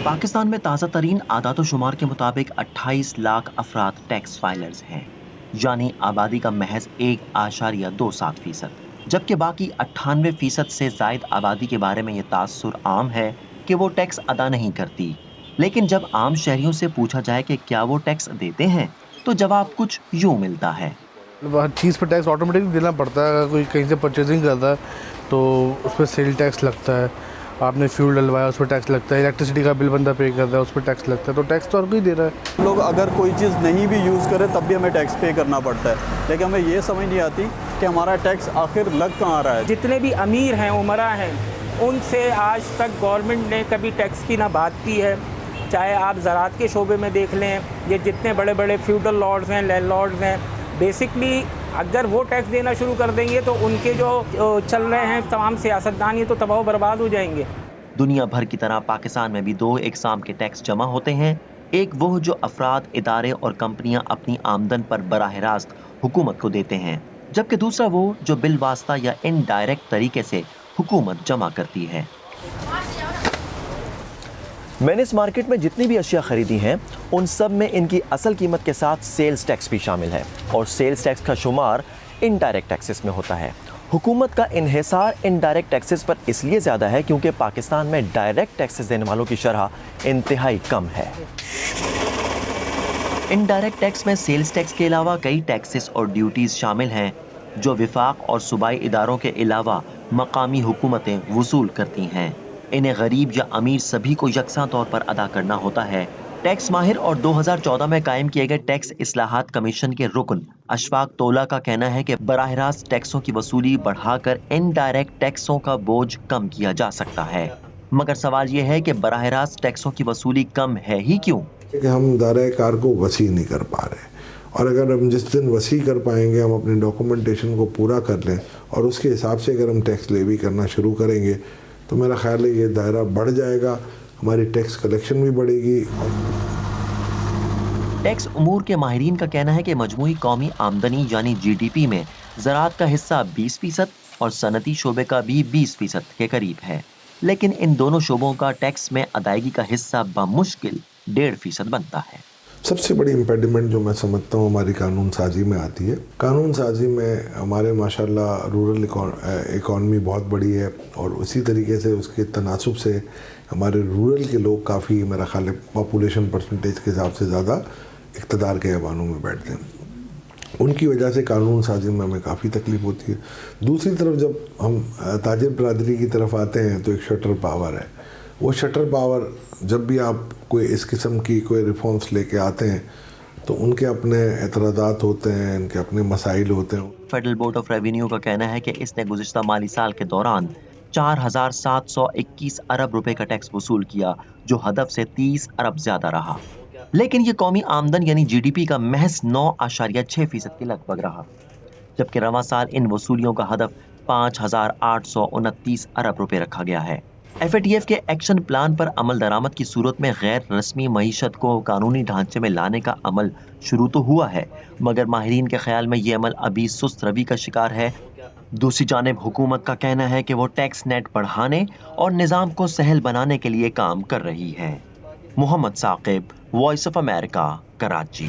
पाकिस्तान में ताज़ा तरीन आदात-ओ-शुमार के मुताबिक 28 लाख अफराद टैक्स फाइलर्स हैं, यानी आबादी का महज 1.27%, जबकि बाकी 98% से जायद आबादी के बारे में ये तासुर आम है कि वो टैक्स अदा नहीं करती। लेकिन जब आम शहरियों से पूछा जाए कि क्या वो टैक्स देते हैं, तो जवाब कुछ यूं मिलता है। हर चीज़ पर टैक्स ऑटोमेटिकली देना पड़ता है। अगर कोई कहीं से परचेजिंग करता है तो उस पर सेल टैक्स लगता है, आपने फ्यूल डलवाया उस पर टैक्स लगता है, इलेक्ट्रिसिटी का बिल बंदा पे करता है उस पर टैक्स लगता है, तो टैक्स तो हर कोई दे रहा है। लोग अगर कोई चीज़ नहीं भी यूज़ करें तब भी हमें टैक्स पे करना पड़ता है, लेकिन हमें ये समझ नहीं आती कि हमारा टैक्स आखिर लग कहाँ रहा है। जितने भी अमीर हैं, उमरा हैं, उनसे आज तक गवर्नमेंट ने कभी टैक्स की ना बात की है। चाहे आप ज़राअत के शोबे में देख लें, ये जितने बड़े बड़े फ्यूडल लॉर्ड्स हैं, लैंडलॉर्ड्स हैं, बेसिकली अगर वो टैक्स देना शुरू कर देंगे तो उनके जो चल रहे हैं तमाम सियासतदान, ये तो तबाह बर्बाद हो जाएंगे। दुनिया भर की तरह पाकिस्तान में भी दो इकसाम के टैक्स जमा होते हैं। एक वो जो अफराद, इदारे और कंपनियां अपनी आमदन पर बराह रास्त हुकूमत को देते हैं, जबकि दूसरा वो जो बिल वास्ता या इनडायरेक्ट तरीके से हुकूमत जमा करती है। मैंने इस मार्केट में जितनी भी अशिया खरीदी हैं उन सब में इनकी असल कीमत के साथ सेल्स टैक्स भी शामिल है, और सेल्स टैक्स का शुमार इनडायरेक्ट टैक्सेस में होता है। हुकूमत का इन्हिसार इनडायरेक्ट टैक्सेस पर इसलिए ज़्यादा है क्योंकि पाकिस्तान में डायरेक्ट टैक्सेस देने वालों की शरह इंतहाई कम है। इनडायरेक्ट टैक्स में सेल्स टैक्स के अलावा कई टैक्सेस और ड्यूटीज शामिल हैं जो विफाक और सूबाई इदारों के अलावा मकामी हुकूमतें वसूल करती हैं। इन्हें गरीब या अमीर सभी को यकसा तौर पर अदा करना होता है। टैक्स माहिर और 2014 में कायम किए गए टैक्स इस्लाहात कमीशन के रुकन अशफाक तोला का कहना है कि बराह रास्त टैक्सों की वसूली बढ़ाकर इनडायरेक्ट टैक्सों का बोझ कम किया जा सकता है। मगर सवाल यह है कि बराह रास्त टैक्सों की वसूली कम है ही क्यों? कि हम दायरे कार को वसी नहीं कर पा रहे, और अगर हम जिस दिन वसी कर पाएंगे, हम अपने डॉक्यूमेंटेशन को पूरा कर लें और उसके हिसाब से अगर हम टैक्स लेवी करना शुरू करेंगे तो मेरा ख्याल है ये दायरा बढ़ जाएगा, हमारी टैक्स कलेक्शन भी बढ़ेगी। टैक्स उमूर के माहिरीन का कहना है कि मजमूई कौमी आमदनी यानी GDP में ज़राअत का हिस्सा 20% और सनती शोबे का भी 20% के करीब है, लेकिन इन दोनों शोबों का टैक्स में अदायगी का हिस्सा बमुश्किल 1.5% बनता है। सबसे बड़ी इम्पेडिमेंट जो मैं समझता हूँ हमारी कानून साजी में आती है। कानून साजी में हमारे माशाल्लाह रूरल इकॉनमी बहुत बड़ी है, और उसी तरीके से उसके तनासुब से हमारे रूरल के लोग काफ़ी, मेरा ख्याल है पॉपुलेशन परसेंटेज के हिसाब से ज़्यादा इक़्तिदार के ऐवानों में बैठते हैं। उनकी वजह से कानून साजी में हमें काफ़ी तकलीफ़ होती है। दूसरी तरफ जब हम ताजिर बरादरी की तरफ आते हैं तो एक शटर पावर है। वो शटर पावर जब भी आप कोई इस किस्म की कोई रिफॉर्म्स लेके आते हैं तो उनके अपने एतराज़ात होते हैं, उनके अपने मसाइल होते हैं। फेडरल बोर्ड ऑफ रेवेन्यू का कहना है कि इसने गुज़िश्ता माली साल के दौरान 4,721 अरब रुपए का टैक्स वसूल किया, जो हदफ से 30 अरब ज्यादा रहा। लेकिन ये कौमी आमदन यानी GDP का महज 9.6% के लगभग रहा, जबकि रवां साल इन वसूलियों का हदफ 5,829 अरब रुपए रखा गया है। FATF के एक्शन प्लान पर अमल दरामद की सूरत में गैर रस्मी मईशत को कानूनी ढांचे में लाने का अमल शुरू तो हुआ है, मगर माहिरीन के ख्याल में ये अमल अभी सुस्त रवि का शिकार है। दूसरी जानिब हुकूमत का कहना है कि वो टैक्स नेट बढ़ाने और निज़ाम को सहल बनाने के लिए काम कर रही है। Mohammad Saqib, voice of America, Karachi.